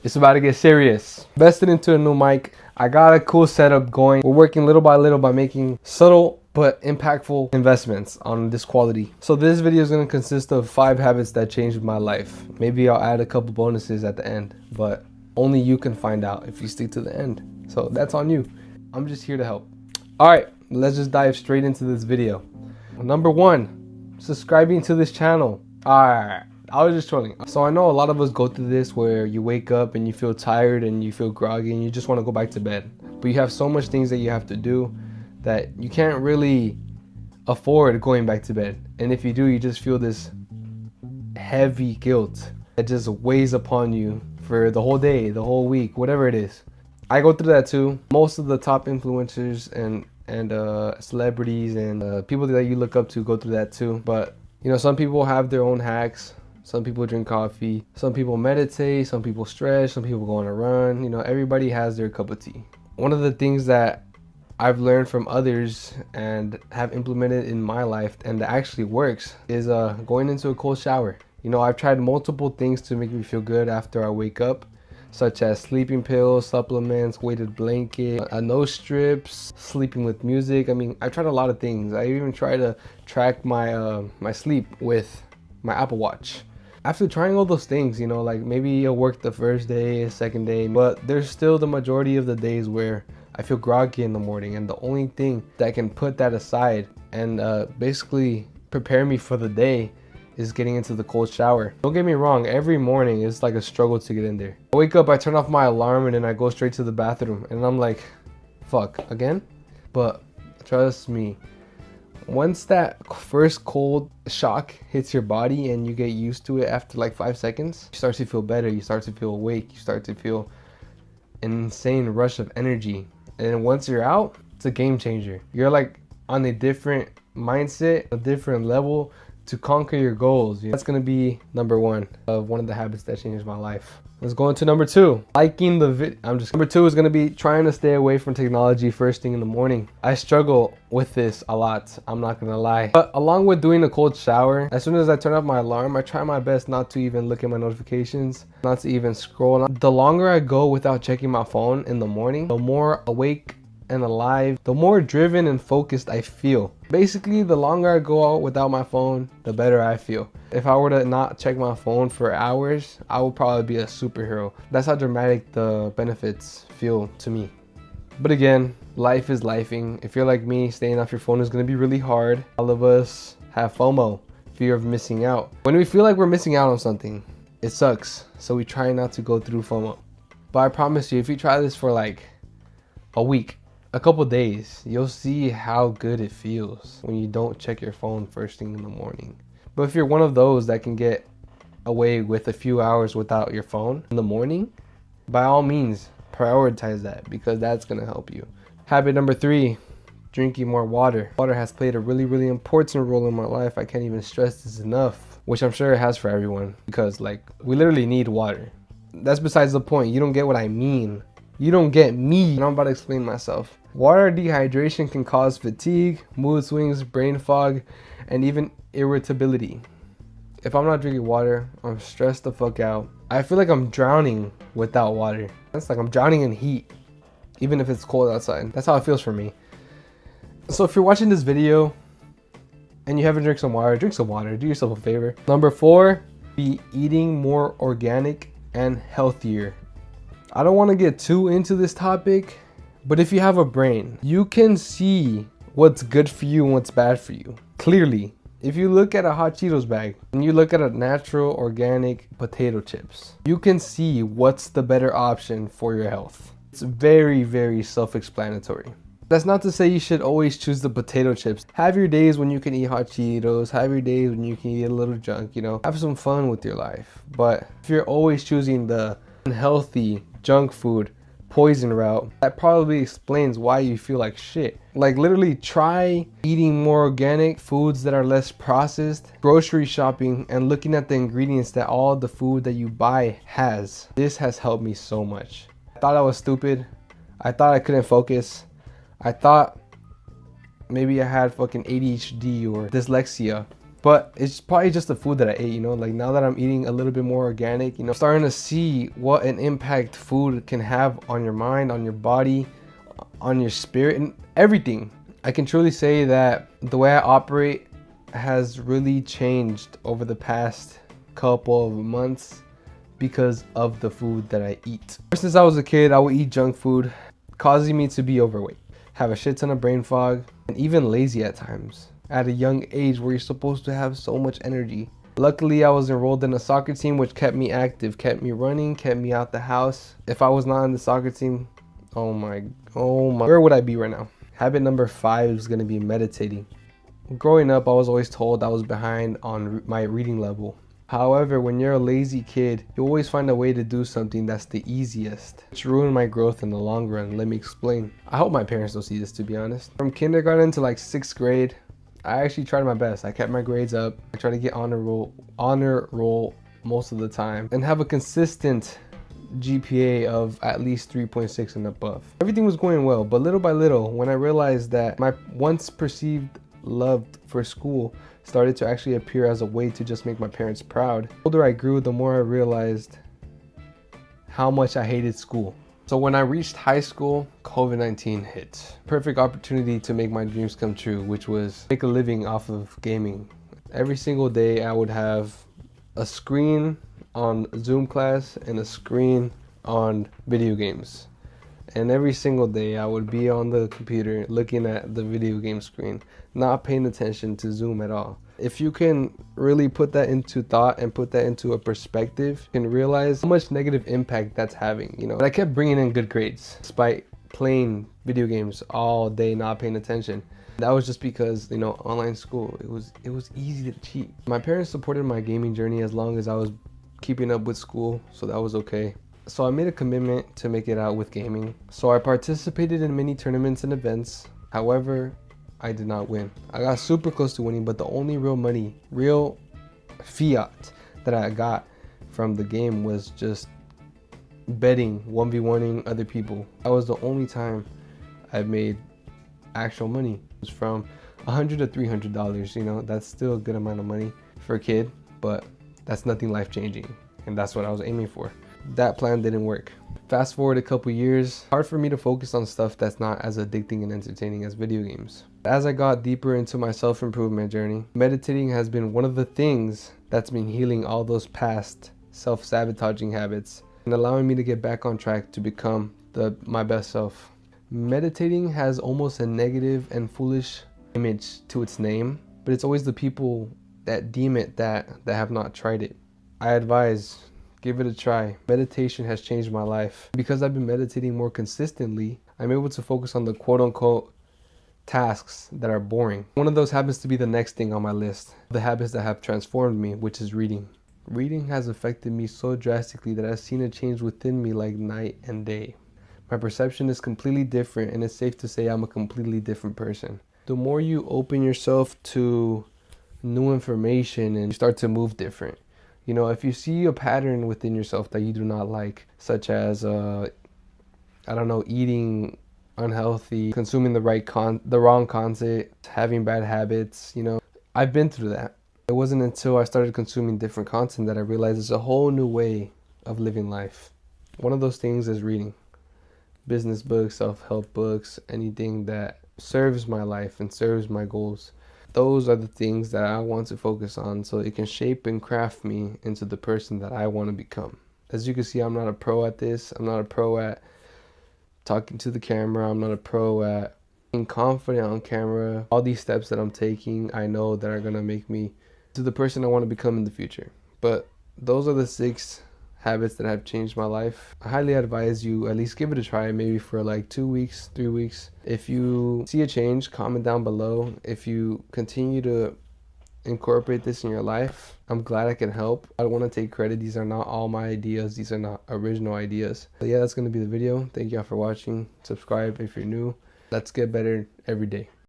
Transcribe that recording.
It's about to get serious. Invested into a new mic. I got a cool setup going. We're working little by little by making subtle but impactful investments on this quality. So this video is going to consist of 5 habits that changed my life. Maybe I'll add a couple bonuses at the end, but only you can find out if you stick to the end. So that's on you. I'm just here to help. All right, let's just dive straight into this video. Number 1, subscribing to this channel. All right. I was just trolling. So I know a lot of us go through this where you wake up and you feel tired and you feel groggy and you just want to go back to bed. But you have so much things that you have to do that you can't really afford going back to bed. And if you do, you just feel this heavy guilt that just weighs upon you for the whole day, the whole week, whatever it is. I go through that too. Most of the top influencers and celebrities and people that you look up to go through that too. But you know, some people have their own hacks. Some people drink coffee, some people meditate, some people stretch, some people go on a run. You know, everybody has their cup of tea. One of the things that I've learned from others and have implemented in my life and that actually works is going into a cold shower. You know, I've tried multiple things to make me feel good after I wake up, such as sleeping pills, supplements, weighted blanket, nose strips, sleeping with music. I mean, I've tried a lot of things. I even tried to track my my sleep with my Apple Watch. After trying all those things, you know, like maybe it'll work the first day, second day, but there's still the majority of the days where I feel groggy in the morning, and the only thing that can put that aside and basically prepare me for the day is getting into the cold shower. Don't get me wrong, every morning it's like a struggle to get in there. I wake up, I turn off my alarm, and then I go straight to the bathroom, and I'm like, fuck, again? But trust me, once that first cold shock hits your body and you get used to it after like 5 seconds, you start to feel better, you start to feel awake, you start to feel an insane rush of energy. And then once you're out, it's a game changer. You're like on a different mindset, a different level to conquer your goals. That's gonna be number 1 of one of the habits that changed my life. Let's go into number 2. Liking the Number 2 is gonna be trying to stay away from technology first thing in the morning. I struggle with this a lot, I'm not gonna lie. But along with doing a cold shower, as soon as I turn off my alarm, I try my best not to even look at my notifications, not to even scroll. The longer I go without checking my phone in the morning, the more awake and alive, the more driven and focused I feel. Basically, the longer I go out without my phone, the better I feel. If I were to not check my phone for hours, I would probably be a superhero. That's how dramatic the benefits feel to me. But again, life is lifing. If you're like me, staying off your phone is gonna be really hard. All of us have FOMO, fear of missing out. When we feel like we're missing out on something, it sucks. So we try not to go through FOMO. But I promise you, if you try this for like a week, a couple days, you'll see how good it feels when you don't check your phone first thing in the morning. But if you're one of those that can get away with a few hours without your phone in the morning, by all means, prioritize that because that's gonna help you. Habit number 3, drinking more water. Water has played a really important role in my life. I can't even stress this enough, which I'm sure it has for everyone because like we literally need water. That's besides the point. You don't get what I mean. You don't get me, and I'm about to explain myself. Water dehydration can cause fatigue, mood swings, brain fog, and even irritability. If I'm not drinking water, I'm stressed the fuck out. I feel like I'm drowning without water. It's like I'm drowning in heat, even if it's cold outside. That's how it feels for me. So if you're watching this video and you haven't drank some water, drink some water. Do yourself a favor. Number 4, be eating more organic and healthier. I don't want to get too into this topic, but if you have a brain, you can see what's good for you and what's bad for you. Clearly, if you look at a Hot Cheetos bag and you look at a natural organic potato chips, you can see what's the better option for your health. It's very self-explanatory. That's not to say you should always choose the potato chips. Have your days when you can eat Hot Cheetos, have your days when you can eat a little junk, you know, have some fun with your life. But if you're always choosing the unhealthy junk food poison route, that probably explains why you feel like shit. Like literally try eating more organic foods that are less processed, grocery shopping, and looking at the ingredients that all the food that you buy has. This has helped me so much. I thought I was stupid. I thought I couldn't focus. I thought maybe I had fucking ADHD or dyslexia. But it's probably just the food that I ate, you know, like now that I'm eating a little bit more organic, you know, starting to see what an impact food can have on your mind, on your body, on your spirit, and everything. I can truly say that the way I operate has really changed over the past couple of months because of the food that I eat. Ever since I was a kid, I would eat junk food, causing me to be overweight, have a shit ton of brain fog, and even lazy at times. At a young age where you're supposed to have so much energy. Luckily, I was enrolled in a soccer team which kept me active, kept me running, kept me out the house. If I was not on the soccer team, oh my, where would I be right now? Habit number 5 is gonna be meditating. Growing up, I was always told I was behind on my reading level. However, when you're a lazy kid, you always find a way to do something that's the easiest. It's ruined my growth in the long run. Let me explain. I hope my parents don't see this, to be honest. From kindergarten to like 6th grade, I actually tried my best. I kept my grades up. I tried to get honor roll most of the time and have a consistent GPA of at least 3.6 and above. Everything was going well, but little by little, when I realized that my once perceived love for school started to actually appear as a way to just make my parents proud. The older I grew, the more I realized how much I hated school. So when I reached high school, COVID-19 hit. Perfect opportunity to make my dreams come true, which was make a living off of gaming. Every single day I would have a screen on Zoom class and a screen on video games. And every single day I would be on the computer looking at the video game screen, not paying attention to Zoom at all. If you can really put that into thought and put that into a perspective, you can realize how much negative impact that's having, you know. But I kept bringing in good grades despite playing video games all day, not paying attention. That was just because, you know, online school, it was easy to cheat. My parents supported my gaming journey as long as I was keeping up with school, so that was okay. So I made a commitment to make it out with gaming. So I participated in many tournaments and events. However, I did not win. I got super close to winning, but the only real money, real fiat that I got from the game was just betting, 1v1ing other people. That was the only time I made actual money. It was from $100 to $300, you know, that's still a good amount of money for a kid, but that's nothing life-changing, and that's what I was aiming for. That plan didn't work. Fast forward a couple years, hard for me to focus on stuff that's not as addicting and entertaining as video games. As I got deeper into my self-improvement journey, meditating has been one of the things that's been healing all those past self-sabotaging habits and allowing me to get back on track to become my best self. Meditating has almost a negative and foolish image to its name, but it's always the people that deem it that have not tried it. I advise, give it a try. Meditation has changed my life. Because I've been meditating more consistently, I'm able to focus on the quote-unquote tasks that are boring. One of those happens to be the next thing on my list, the habits that have transformed me, which is reading. Reading has affected me so drastically that I've seen a change within me like night and day. My perception is completely different, and it's safe to say I'm a completely different person. The more you open yourself to new information and you start to move different. You know, if you see a pattern within yourself that you do not like, such as, I don't know, eating unhealthy, consuming the wrong content, having bad habits, you know, I've been through that. It wasn't until I started consuming different content that I realized there's a whole new way of living life. One of those things is reading. Business books, self-help books, anything that serves my life and serves my goals. Those are the things that I want to focus on so it can shape and craft me into the person that I want to become. As you can see, I'm not a pro at this. I'm not a pro at talking to the camera. I'm not a pro at being confident on camera. All these steps that I'm taking, I know that are going to make me to the person I want to become in the future. But those are the 6 habits that have changed my life. I highly advise you at least give it a try, maybe for like 2 weeks, 3 weeks. If you see a change, comment down below. If you continue to incorporate this in your life, I'm glad I can help. I don't want to take credit. These are not all my ideas. These are not original ideas. But yeah, that's going to be the video. Thank y'all for watching. Subscribe if you're new. Let's get better every day.